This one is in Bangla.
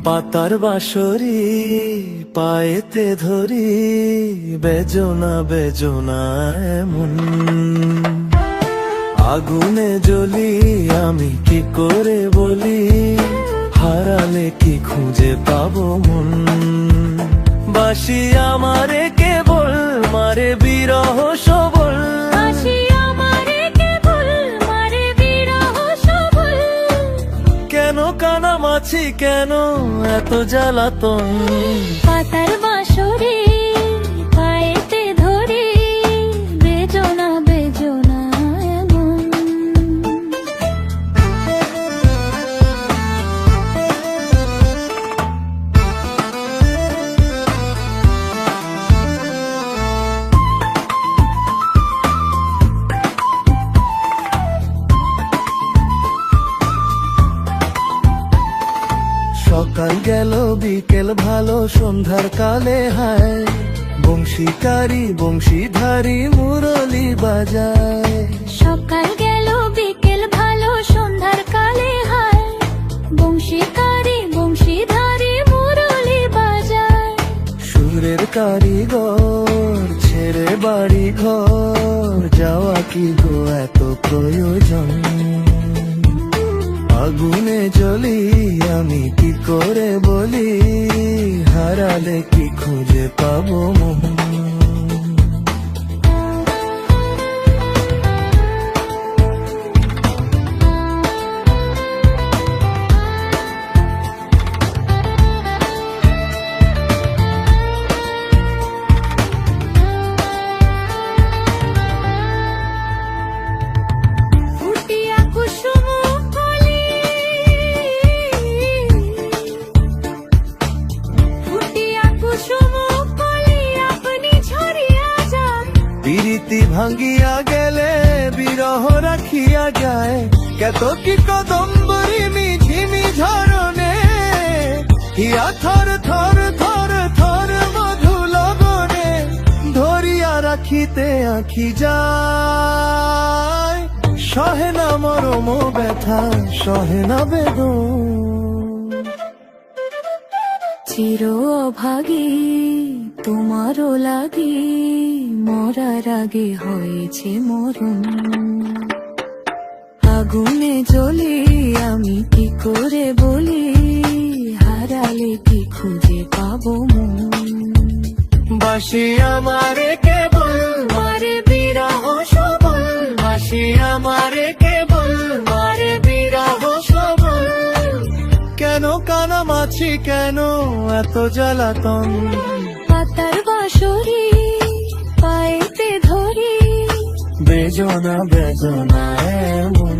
পাতার বাঁশরি পায়েতে ধরি, বেজনা বেজনা এমন। আগুনে জ্বলি আমি কি করে বলি, হারালে কি খুঁজে পাবো মন। বাসি আমারে কেবল মারে বিরহ সবল, কেন কানামাছি কেন এত জ্বালাতন। পাতার বাঁশরি পায়েতে ধরি, বেজনা বেজনা এমন। সকাল গেল বিকেল ভালো সন্ধ্যার কালে হায়, বংশীকারী বংশীধারী মুরলি বাজায়। সকাল গেল বিকেল ভালো সন্ধ্যার কালে হায়, বংশীকারী বংশীধারী মুরলি বাজায়। সুরের কারিগর ছেড়ে বাড়ি ঘর, যাওয়া কি গো এত প্রয়োজন। আগুনে জ্বলি আমি কি করে বলি, হারালে কি খুঁজে পাবো মন। ফুটিয়া কুসুম কলি, ফুটিয়া কুসুম কলি আপনি ঝরিয়া যান। প্রীতি ভাঙ্গিয়া গেলে বিরহ রাখিয়া যায়, কত কি কদম্বরী মিঝিমি ঝরনে, হিয়া থর থর থর থর মধু লগনে, ধরিয়া রাখিতে আঁখি যায়। সহে না মরম ব্যথা সহে না বেদন। চির অভাগী তোমারও লাগি, মরার আগে হয়েছে মরণ। আগুনে জ্বলি আমি কি করে বলি, হারালে কি খুঁজে পাবো মন। বাসি আমারে কেবল মারে বিরহ সবল, বাসি আমারে কেবল মারে বিরহ সবল, কেন কানামাছি কেন এত জ্বালাতন। পাতার বাঁশরি পায়েতে ধরি, বেজনা বেজনা এমন।